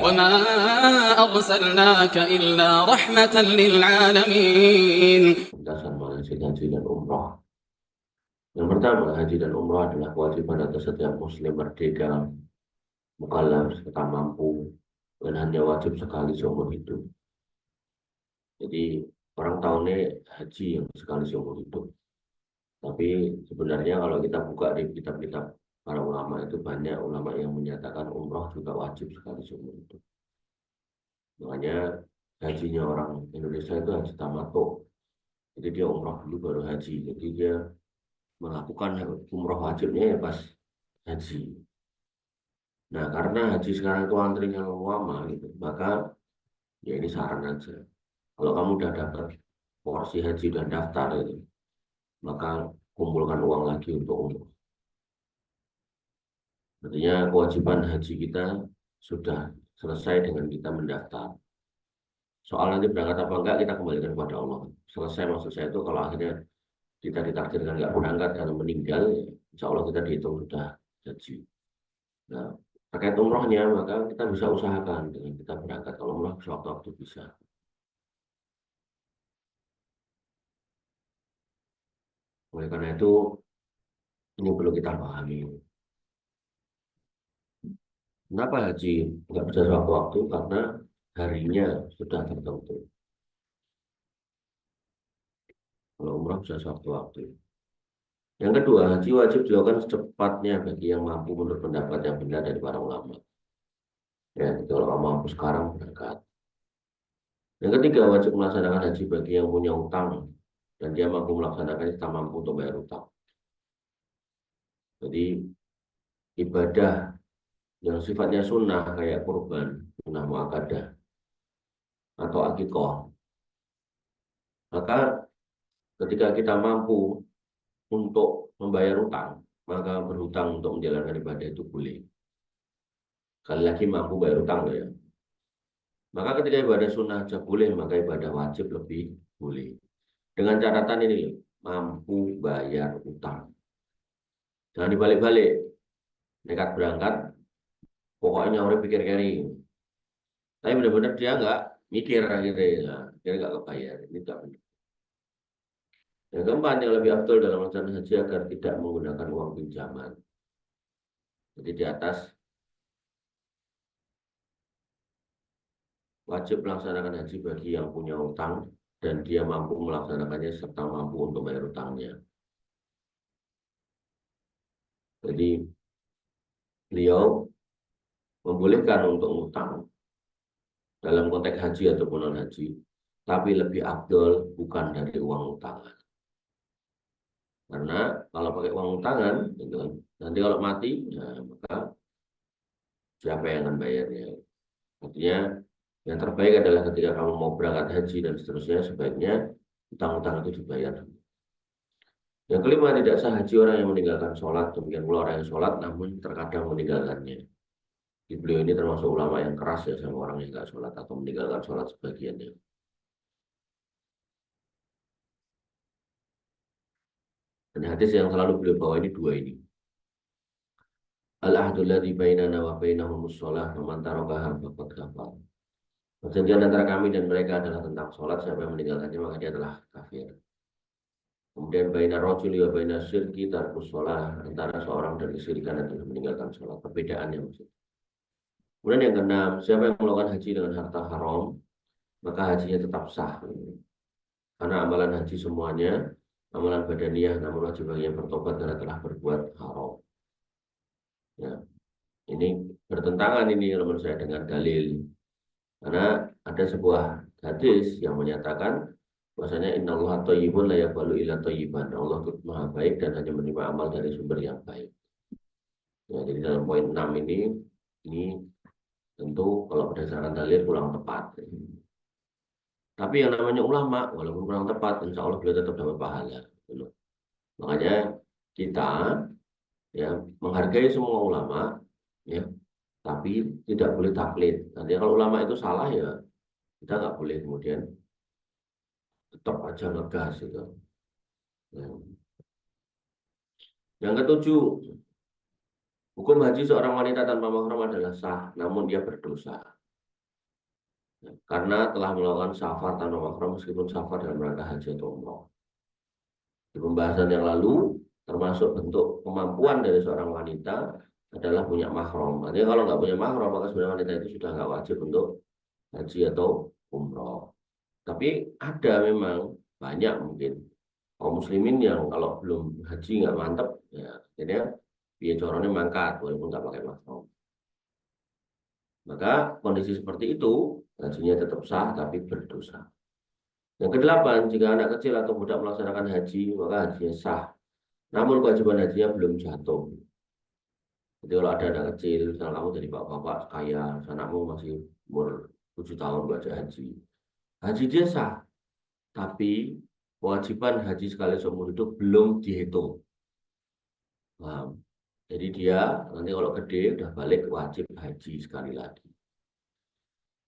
وما أرسلناك إلا رحمة للعالمين. Dasar manasik haji dan umroh. Yang pertama, haji dan umroh adalah kewajiban atas setiap muslim merdeka, mukallaf, serta mampu, dan hanya wajib sekali seumur hidup. Jadi orang tahunnya haji yang sekali seumur hidup. Tapi sebenarnya kalau kita buka di kitab-kitab para ulama itu banyak ulama yang menyatakan umroh juga wajib sekali seumur hidup. Makanya hajinya orang Indonesia itu haji tamattu. Jadi dia umroh dulu baru haji. Jadi dia melakukan umroh wajibnya ya pas haji. Nah, karena haji sekarang itu antrinya lama gitu, maka ya ini saran aja. Kalau kamu udah dapat porsi haji dan daftar itu, maka kumpulkan uang lagi untuk umroh. Artinya kewajiban haji kita sudah selesai dengan kita mendaftar. Soal nanti berangkat apa enggak kita kembalikan kepada Allah. Selesai maksud saya itu kalau akhirnya kita ditakdirkan nggak berangkat karena meninggal, ya, insya Allah kita dihitung sudah haji. Nah, terkait umrohnya maka kita bisa usahakan dengan kita berangkat. Kalau umroh sewaktu-waktu bisa. Oleh karena itu ini perlu kita pahami. Kenapa haji nggak bisa sewaktu-waktu? Karena harinya sudah tertentu. Kalau umroh bisa sewaktu-waktu. Yang kedua, haji wajib dilakukan secepatnya bagi yang mampu menurut pendapat yang benar dari para ulama. Ya, itu kalau mampu sekarang berangkat. Yang ketiga, wajib melaksanakan haji bagi yang punya utang dan dia mampu melaksanakannya serta mampu untuk bayar utang. Jadi ibadah yang sifatnya sunnah kayak kurban, sunnah muakkadah atau akikoh, maka ketika kita mampu untuk membayar utang, maka berhutang untuk menjalankan ibadah itu boleh. Sekali lagi mampu bayar utang ya. Maka ketika ibadah sunnah aja boleh, maka ibadah wajib lebih boleh. Dengan catatan ini, mampu bayar utang. Jangan dibalik-balik. Nekat berangkat, pokoknya orang pikir kiri. Tapi benar-benar dia nggak mikir akhirnya, ya. Dia nggak kebayar. Ini nggak benar. Yang keempat, yang lebih afdol dalam melaksanakan haji agar tidak menggunakan uang pinjaman. Jadi di atas wajib melaksanakan haji bagi yang punya utang dan dia mampu melaksanakannya serta mampu untuk bayar utangnya. Jadi beliau membolehkan untuk utang dalam konteks haji ataupun non haji, tapi lebih afdol bukan dari uang utangan. Karena kalau pakai uang utangan, gitu kan, nanti kalau mati, ya, maka siapa yang akan bayarnya? Artinya yang terbaik adalah ketika kamu mau berangkat haji dan seterusnya, sebaiknya utang-utang itu dibayar. Yang kelima, tidak sah haji orang yang meninggalkan sholat. Demikian pula orang yang sholat namun terkadang meninggalkannya. Di beliau ini termasuk ulama yang keras ya sama orang yang nggak sholat atau meninggalkan sholat sebagiannya. Dan hadis yang selalu beliau bawa ini dua ini. Al-ahdul ladzi bainana wa bainahumus shalah faman tarakaha faqad kafar. Perjanjian antara kami dan mereka adalah tentang sholat. Siapa yang meninggalkannya maka dia telah kafir. Kemudian baina rajuli wa baina syirki tarkus shalah, antara seorang dan kesyirikan adalah meninggalkan sholat. Perbedaannya maksudnya. Kemudian yang keenam, siapa yang melakukan haji dengan harta haram, maka hajinya tetap sah. Karena amalan haji semuanya amalan badaniyah, namun wajib bagi yang bertobat karena telah berbuat haram. Ya, ini bertentangan ini menurut saya dengan dalil. Karena ada sebuah hadis yang menyatakan bahwasanya innallaha thayyibun la yaqbalu illa thayyiban. Allah itu maha baik dan hanya menerima amal dari sumber yang baik. Ya, jadi dalam poin 6 ini tentu kalau berdasarkan dalil kurang tepat. Tapi yang namanya ulama, walaupun kurang tepat, insya Allah beliau tetap dapat pahala. Gitu. Makanya kita ya menghargai semua ulama, ya, tapi tidak boleh taklid. Nanti kalau ulama itu salah ya kita nggak boleh kemudian tetap aja ngegas gitu. Ya. Yang ketujuh, hukum haji seorang wanita tanpa mahram adalah sah, namun dia berdosa. karena telah melakukan safar tanpa mahram meskipun safar dalam rangka haji atau umroh. Di pembahasan yang lalu, termasuk bentuk kemampuan dari seorang wanita adalah punya mahram. Artinya kalau nggak punya mahram, maka sebenarnya wanita itu sudah nggak wajib untuk haji atau umroh. Tapi ada memang banyak mungkin kaum muslimin yang kalau belum haji nggak mantep, ya akhirnya dia corone mangkat walaupun nggak pakai mahram. Maka kondisi seperti itu hajinya tetap sah tapi berdosa. Yang kedelapan, jika anak kecil atau budak melaksanakan haji, maka hajinya sah. Namun kewajiban hajinya belum jatuh. Jadi kalau ada anak kecil, misalnya kamu jadi bapak-bapak kaya, anakmu masih umur 7 tahun baca haji. Haji dia sah, tapi kewajiban haji sekali seumur hidup belum dihitung. Paham? Jadi dia nanti kalau gede udah balik wajib haji sekali lagi.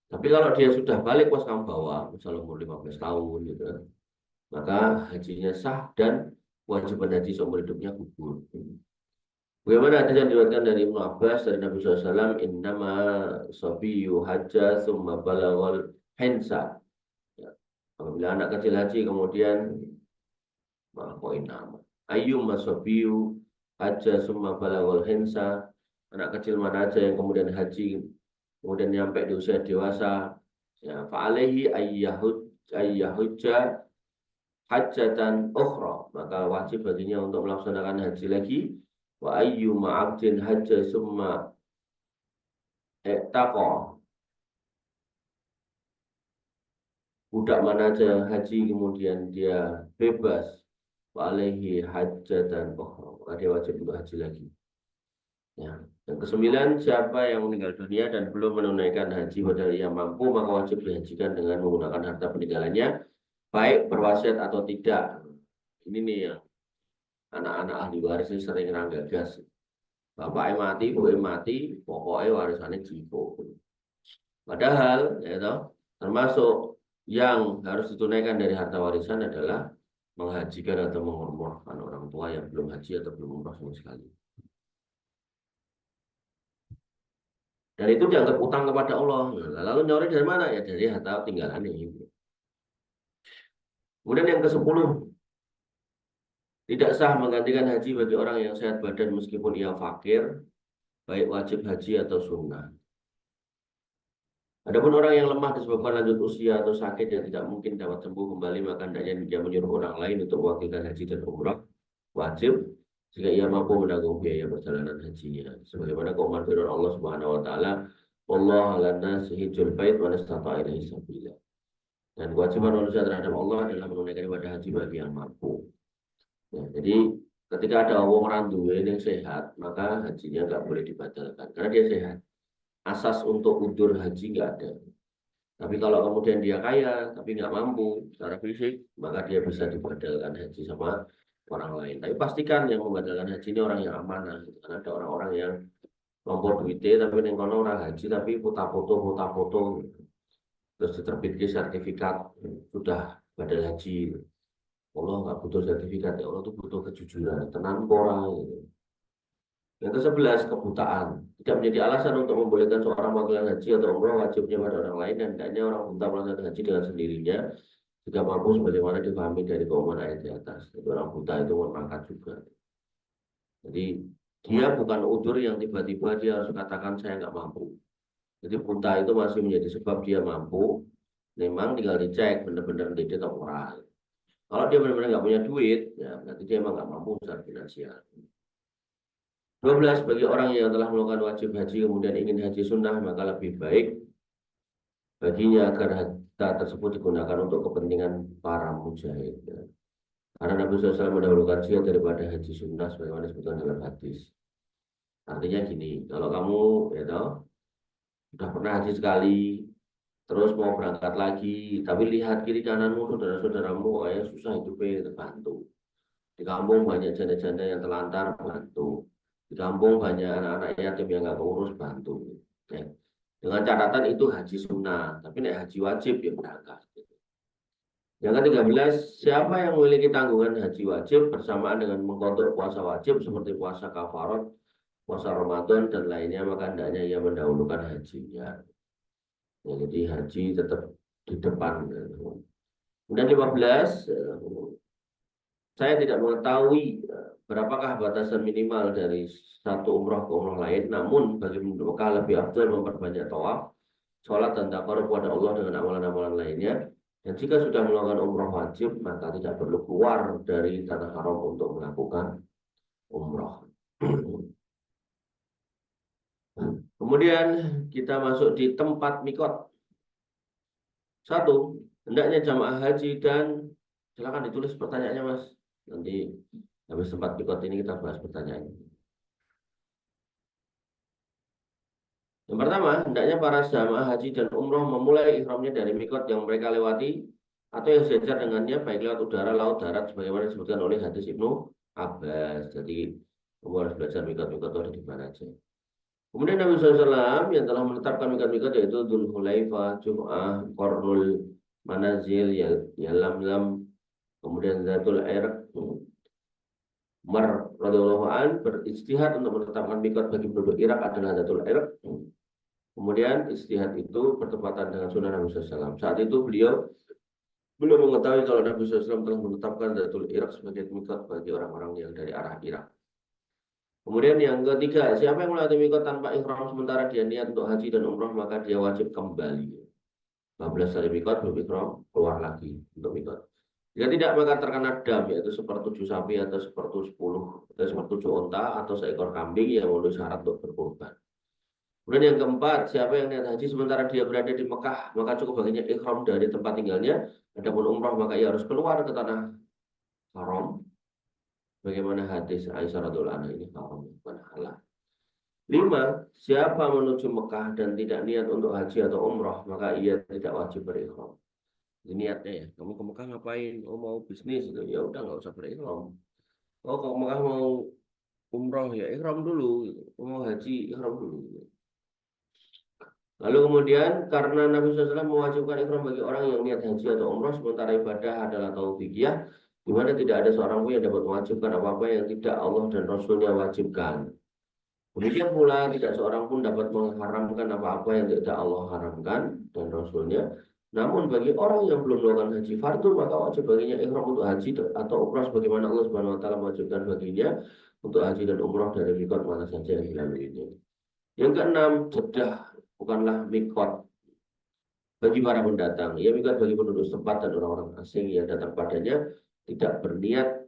Tapi kalau dia sudah balik pas kamu bawa, misalnya umur 15 tahun gitu, maka hajinya sah dan kewajiban haji seumur hidupnya gugur. Bagaimana hadis yang diriwayatkan dari Ibnu Abbas dari Nabi SAW, innama sabiyyu hajja summa balaghal hinsa. Ya. Apabila anak kecil haji kemudian poin nama. Ayyumma sabiyyu hajja summa balaghal hinsa. Anak kecil mana aja yang kemudian haji kemudian nyampe di usia dewasa, ya fa'alaihi ayyahujja hajjatan ukhra, maka wajib baginya untuk melaksanakan haji lagi. Wa ayyu ma'abdin hajja summa i'taqa, budak mana aja haji kemudian dia bebas, wa alaihi hajjatan ukhra, maka dia wajib untuk haji lagi. Ya. Yang kesembilan, siapa yang meninggal dunia dan belum menunaikan haji padahal ia mampu, maka wajib dihajikan dengan menggunakan harta peninggalannya, baik berwasiat atau tidak. Ini nih yang anak-anak ahli waris ini sering ranggagas. Bapaknya mati, ibunya mati, pokoknya warisannya jiko. Padahal, ya toh, termasuk yang harus ditunaikan dari harta warisan adalah menghajikan atau mengumrohkan orang tua yang belum haji atau belum umroh sama sekali. Dan itu dianggap utang kepada Allah. Nah, lalu nyori dari mana? Ya dari harta tinggalan ini. Kemudian yang ke-10, tidak sah menggantikan haji bagi orang yang sehat badan meskipun ia fakir, baik wajib haji atau sunnah. Adapun orang yang lemah disebabkan lanjut usia atau sakit yang tidak mungkin dapat sembuh kembali, maka hendaknya dia menyuruh orang lain untuk mewakilkan haji dan umrah wajib jika ia mampu menanggung biaya perjalanan hajinya. Sebagaimana keumuman firman Allah Subhanahu wa taala, "Wallahu 'alan nasi hijjul bait man istata'a ilaihi sabila." Dan kewajiban manusia terhadap Allah adalah menunaikan ibadah haji bagi yang mampu. Ya, jadi ketika ada wong randu yang sehat, maka hajinya nggak boleh dibatalkan karena dia sehat. Asas untuk udur haji nggak ada. Tapi kalau kemudian dia kaya tapi nggak mampu secara fisik, maka dia bisa dibatalkan haji sama orang lain. Tapi pastikan yang membatalkan haji ini orang yang amanah. Karena ada orang-orang yang nomor duitnya tapi yang kono orang haji tapi foto-foto terus diterbitkan sertifikat sudah badal haji. Allah nggak butuh sertifikat, ya Allah tuh butuh kejujuran, tenan orang. Gitu. Yang ke-11, kebutaan. Tidak menjadi alasan untuk membolehkan seorang melakukan haji atau umroh wajibnya pada orang lain, dan hendaknya orang buta melakukan haji dengan sendirinya jika mampu sebagaimana dipahami dari keumuman ayat di atas. Jadi orang buta itu berangkat juga. Jadi dia bukan udzur yang tiba-tiba dia harus katakan saya nggak mampu. Jadi buta itu masih menjadi sebab dia mampu. Memang tinggal dicek benar-benar dia atau murah. Kalau dia benar-benar nggak punya duit, ya berarti dia emang nggak mampu secara finansial. 12, bagi orang yang telah melakukan wajib haji kemudian ingin haji sunnah, maka lebih baik baginya agar harta tersebut digunakan untuk kepentingan para mujahid. Ya. Karena Nabi SAW mendahulukan jihad daripada haji sunnah sebagaimana disebutkan dalam hadis. Artinya gini, kalau kamu ya tahu sudah pernah haji sekali, terus mau berangkat lagi, tapi lihat kiri kananmu saudara-saudaramu kayak susah hidupnya, terbantu. Di kampung banyak janda-janda yang telantar, bantu. Di kampung banyak anak-anak yatim yang nggak keurus, bantu. Ya. Dengan catatan itu haji sunnah, tapi nek haji wajib ya berangkat. Yang ke-13, siapa yang memiliki tanggungan haji wajib bersamaan dengan mengkontrol puasa wajib seperti puasa kafarat, puasa Ramadan dan lainnya, maka hendaknya ia mendahulukan hajinya. Ya, jadi haji tetap di depan. Kemudian 15, saya tidak mengetahui berapakah batasan minimal dari satu umroh ke umroh lain. Namun bagi penduduk Mekah lebih afdal memperbanyak tawaf, sholat dan takarub kepada Allah dengan amalan-amalan lainnya. Dan jika sudah melakukan umroh wajib, maka tidak perlu keluar dari tanah haram untuk melakukan umroh. Kemudian kita masuk di tempat mikot. Satu, hendaknya jamaah haji dan silakan ditulis pertanyaannya, Mas. Nanti habis tempat mikot ini kita bahas pertanyaan. Yang pertama, hendaknya para jamaah haji dan umroh memulai ihramnya dari mikot yang mereka lewati atau yang sejajar dengannya, baik lewat udara, laut, darat, sebagaimana disebutkan oleh hadis Ibnu Abbas. Jadi, kamu harus belajar mikot-mikot itu ada di mana aja. Kemudian Nabi SAW yang telah menetapkan mikot-mikot yaitu Dzul Hulaifah, Jum'ah, Qarnul Manazil, Yalamlam, kemudian Zatul Irq. Umar radhiyallahu an berijtihad untuk menetapkan mikot bagi penduduk Irak adalah Zatul Irq. Kemudian istihad itu bertepatan dengan sunnah Nabi SAW. Saat itu beliau belum mengetahui kalau Nabi SAW telah menetapkan Zatul Irq sebagai mikot bagi orang-orang yang dari arah Irak. Kemudian yang ketiga, siapa yang melewati mikot tanpa ihram sementara dia niat untuk haji dan umroh, maka dia wajib kembali. 12 dari mikot belum ihram, keluar lagi untuk mikot. Jika tidak, maka terkena dam, yaitu sepertujuh sapi atau sepertujuh onta atau seekor kambing yang memenuhi syarat untuk berkorban. Kemudian yang keempat, siapa yang niat haji sementara dia berada di Mekah, maka cukup baginya ihram dari tempat tinggalnya. Adapun umrah, maka ia harus keluar ke tanah haram. Bagaimana hadis Aisyah radhiyallahu anha, ini haram bukan halal. 5, siapa menuju Mekah dan tidak niat untuk haji atau umrah, maka ia tidak wajib berihram. Ini niatnya ya, kamu ke Mekah ngapain? Oh, mau bisnis itu, ya udah nggak usah berihram. Oh, ke Mekah mau umrah ya ihram dulu, mau haji ihram dulu. Lalu kemudian karena Nabi SAW mewajibkan ihram bagi orang yang niat haji atau umrah, sementara ibadah adalah tauqifiyah, di mana tidak ada seorang pun yang dapat mewajibkan apa-apa yang tidak Allah dan Rasulnya wajibkan. Demikian pula tidak seorang pun dapat mengharamkan apa-apa yang tidak Allah haramkan dan Rasulnya. Namun bagi orang yang belum melakukan haji fardu, maka wajib baginya ihram untuk haji atau umrah sebagaimana Allah Subhanahu wa taala mewajibkan baginya untuk haji dan umrah dari mikot mana saja yang dilaluinya. Yang keenam, jeddah bukanlah mikot bagi para pendatang. Ia mikot bagi penduduk setempat dan orang-orang asing yang datang padanya tidak berniat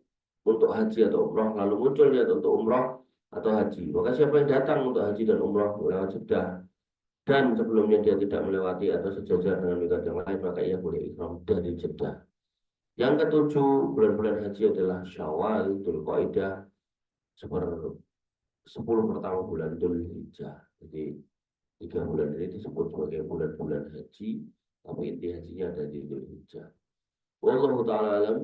untuk haji atau umrah lalu muncul niat untuk umrah atau haji. Maka siapa yang datang untuk haji dan umrah melewat jeddah dan sebelumnya dia tidak melewati atau sejajar dengan mikot yang lain, maka ia boleh ihram dari jeddah. Yang ketujuh, bulan-bulan haji adalah Syawal, Dzulqa'dah, 10 pertama bulan Dzulhijjah. Jadi 3 bulan ini disebut sebagai bulan-bulan haji, tapi inti hajinya ada di Dzulhijjah. Wallahu ta'ala alam.